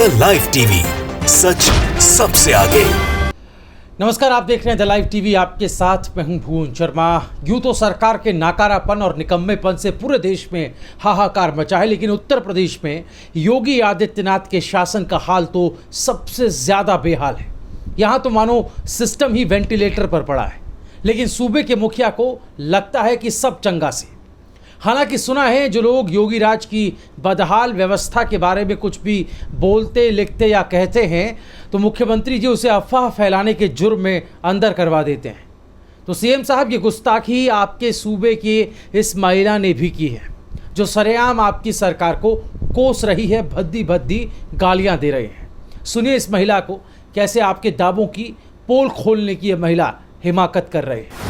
The live TV, सच सबसे आगे। नमस्कार, आप देख रहे हैं द लाइव टीवी। आपके साथ मैं हूं भुवन शर्मा। यूं तो सरकार के नाकारापन और निकम्मेपन से पूरे देश में हाहाकार मचा है, लेकिन उत्तर प्रदेश में योगी आदित्यनाथ के शासन का हाल तो सबसे ज्यादा बेहाल है। यहां तो मानो सिस्टम ही वेंटिलेटर पर पड़ा है, लेकिन सूबे के मुखिया को लगता है कि सब चंगा से। हालांकि सुना है जो लोग योगी राज की बदहाल व्यवस्था के बारे में कुछ भी बोलते, लिखते या कहते हैं तो मुख्यमंत्री जी उसे अफवाह फैलाने के जुर्म में अंदर करवा देते हैं। तो सीएम साहब की गुस्ताखी आपके सूबे की इस महिला ने भी की है, जो सरेआम आपकी सरकार को कोस रही है, भद्दी भद्दी गालियां दे रहे हैं। सुनिए इस महिला को, कैसे आपके दावों की पोल खोलने की यह महिला हिमाकत कर रही है।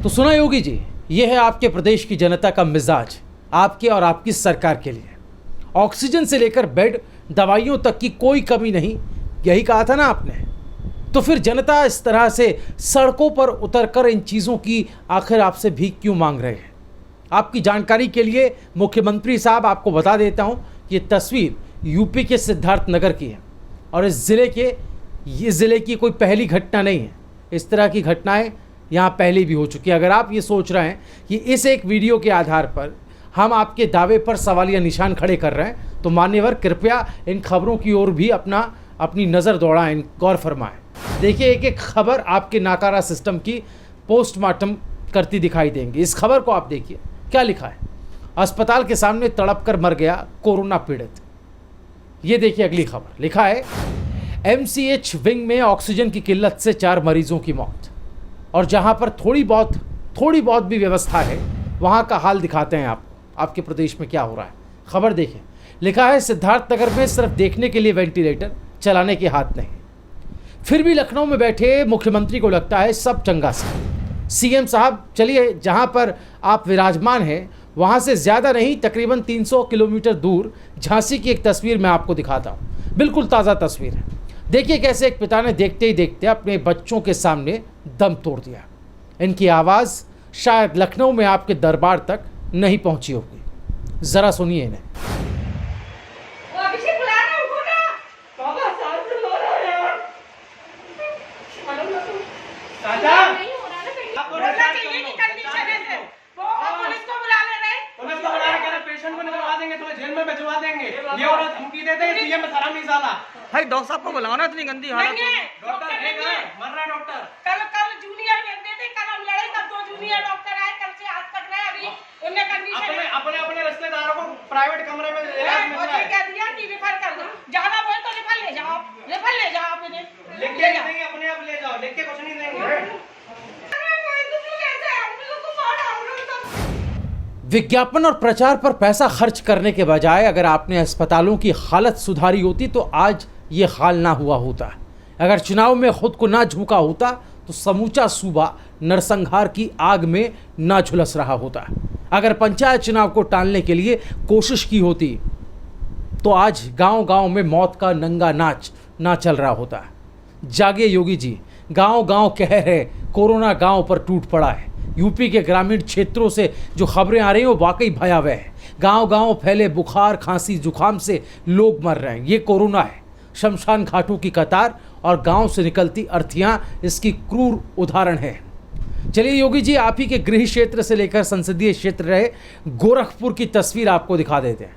तो सुना योगी जी, ये है आपके प्रदेश की जनता का मिजाज, आपके और आपकी सरकार के लिए। ऑक्सीजन से लेकर बेड, दवाइयों तक की कोई कमी नहीं, यही कहा था ना आपने। तो फिर जनता इस तरह से सड़कों पर उतरकर इन चीज़ों की आखिर आपसे भीख क्यों मांग रहे हैं? आपकी जानकारी के लिए मुख्यमंत्री साहब आपको बता देता हूँ कि ये तस्वीर यूपी के सिद्धार्थनगर की है और इस ज़िले की कोई पहली घटना नहीं है। इस तरह की घटनाएं यहाँ पहले भी हो चुकी है। अगर आप ये सोच रहे हैं कि इस एक वीडियो के आधार पर हम आपके दावे पर सवालिया निशान खड़े कर रहे हैं, तो मान्यवर कृपया इन खबरों की ओर भी अपनी नज़र दौड़ाएं, गौर फरमाएं। देखिए, एक एक खबर आपके नाकारा सिस्टम की पोस्टमार्टम करती दिखाई देंगी। इस खबर को आप देखिए, क्या लिखा है। अस्पताल के सामने तड़प कर मर गया कोरोना पीड़ित। ये देखिए अगली खबर, लिखा है MCH विंग में ऑक्सीजन की किल्लत से 4 मरीजों की मौत। और जहाँ पर थोड़ी बहुत भी व्यवस्था है, वहाँ का हाल दिखाते हैं आपके प्रदेश में क्या हो रहा है। खबर देखें, लिखा है सिद्धार्थनगर में सिर्फ देखने के लिए वेंटिलेटर, चलाने के हाथ नहीं। फिर भी लखनऊ में बैठे मुख्यमंत्री को लगता है सब चंगा से। सीएम साहब, चलिए जहाँ पर आप विराजमान हैं वहाँ से ज़्यादा नहीं, तकरीबन 300 किलोमीटर दूर झांसी की एक तस्वीर मैं आपको दिखाता हूँ। बिल्कुल ताज़ा तस्वीर है। देखिए कैसे एक पिता ने देखते ही देखते अपने बच्चों के सामने दम तोड़ दिया। इनकी आवाज़ शायद लखनऊ में आपके दरबार तक नहीं पहुंची होगी। ज़रा सुनिए इन्हें। ये औरत धमकी देते हैं, सीएम शर्म नहीं साला। भाई डॉक्टर साहब को बुलाओ ना, इतनी गंदी हालत है। डॉक्टर मर रहा है डॉक्टर। कल जूनियर कहते थे, कल हम लड़े तब 2 जूनियर डॉक्टर आए, कल से आज तक रहे। अभी उन्हें कंडीशन अपने रिश्तेदारों को प्राइवेट कमरे में इलाज मिल रहा है। कह दिया कि रेफर कर दो, जाना बोले तो रेफर ले जाओ आप इन्हें। लिख के नहीं, अपने आप ले जाओ, लिख के कुछ नहीं देंगे। विज्ञापन और प्रचार पर पैसा खर्च करने के बजाय अगर आपने अस्पतालों की हालत सुधारी होती तो आज ये हाल ना हुआ होता। अगर चुनाव में खुद को ना झोंका होता तो समूचा सूबा नरसंहार की आग में ना झुलस रहा होता। अगर पंचायत चुनाव को टालने के लिए कोशिश की होती तो आज गांव-गांव में मौत का नंगा नाच ना चल रहा होता। जागे योगी जी, गांव-गांव कहर है, कोरोना गांव पर टूट पड़ा है। यूपी के ग्रामीण क्षेत्रों से जो खबरें आ रही हैं वो वाकई भयावह है। गांव-गांव फैले बुखार, खांसी, जुकाम से लोग मर रहे हैं। ये कोरोना है। शमशान घाटों की कतार और गांव से निकलती अर्थियां इसकी क्रूर उदाहरण है। चलिए योगी जी, आप ही के गृह क्षेत्र से लेकर संसदीय क्षेत्र रहे गोरखपुर की तस्वीर आपको दिखा देते हैं।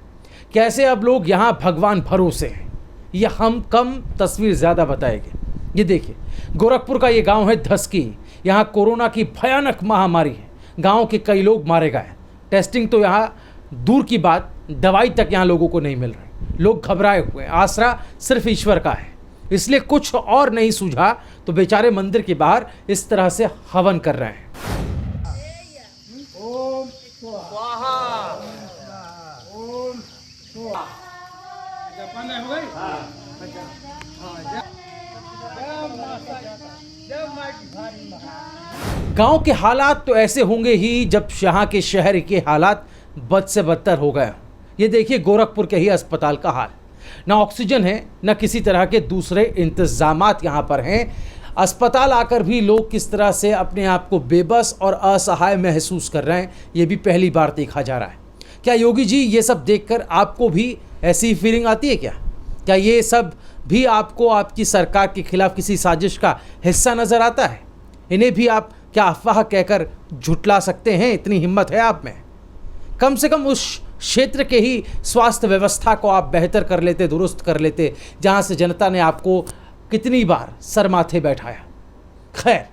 कैसे अब लोग यहाँ भगवान भरोसे हैं। यह हम कम तस्वीर ज़्यादा बताएंगे। ये देखिए, गोरखपुर का ये गांव है धसकी। यहाँ कोरोना की भयानक महामारी है। गांव के कई लोग मारे गए। टेस्टिंग तो यहाँ दूर की बात, दवाई तक यहाँ लोगों को नहीं मिल रही। लोग घबराए हुए हैं। आसरा सिर्फ ईश्वर का है। इसलिए कुछ और नहीं सूझा तो बेचारे मंदिर के बाहर इस तरह से हवन कर रहे हैं। गांव के हालात तो ऐसे होंगे ही जब यहाँ के शहर के हालात बद से बदतर हो गए। ये देखिए गोरखपुर के ही अस्पताल का हाल, ना ऑक्सीजन है ना किसी तरह के दूसरे इंतजामात यहाँ पर हैं। अस्पताल आकर भी लोग किस तरह से अपने आप को बेबस और असहाय महसूस कर रहे हैं, ये भी पहली बार देखा जा रहा है। क्या योगी जी ये सब देखकर आपको भी ऐसी फीलिंग आती है क्या ये सब भी आपको आपकी सरकार के खिलाफ किसी साजिश का हिस्सा नजर आता है? इन्हें भी आप क्या अफवाह कहकर झुटला सकते हैं? इतनी हिम्मत है आप में? कम से कम उस क्षेत्र के ही स्वास्थ्य व्यवस्था को आप बेहतर कर लेते, दुरुस्त कर लेते, जहां से जनता ने आपको कितनी बार सर माथे बैठाया। खैर,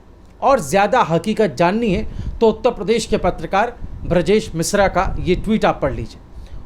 और ज़्यादा हकीकत जाननी है तो उत्तर प्रदेश के पत्रकार ब्रजेश मिश्रा का ये ट्वीट आप पढ़ लीजिए।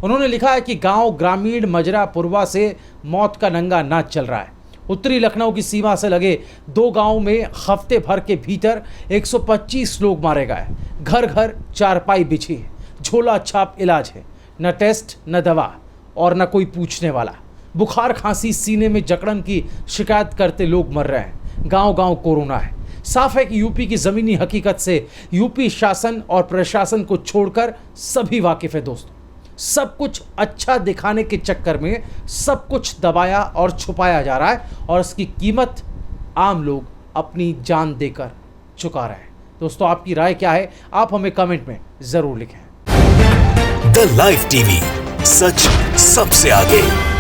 उन्होंने लिखा है कि गांव ग्रामीण मजरा पुरवा से मौत का नंगा नाच चल रहा है। उत्तरी लखनऊ की सीमा से लगे 2 गांवों में हफ्ते भर के भीतर 125 लोग मारे गए। घर घर चारपाई बिछी है, झोला छाप इलाज है, न टेस्ट न दवा और न कोई पूछने वाला। बुखार खांसी सीने में जकड़न की शिकायत करते लोग मर रहे हैं। गांव गांव कोरोना है। साफ है कि यूपी की ज़मीनी हकीकत से यूपी शासन और प्रशासन को छोड़कर सभी वाकिफ है दोस्तों। सब कुछ अच्छा दिखाने के चक्कर में सब कुछ दबाया और छुपाया जा रहा है और इसकी कीमत आम लोग अपनी जान देकर चुका रहे हैं। दोस्तों, आपकी राय क्या है? आप हमें कमेंट में ज़रूर लिखें। द लाइव टीवी, सच सबसे आगे।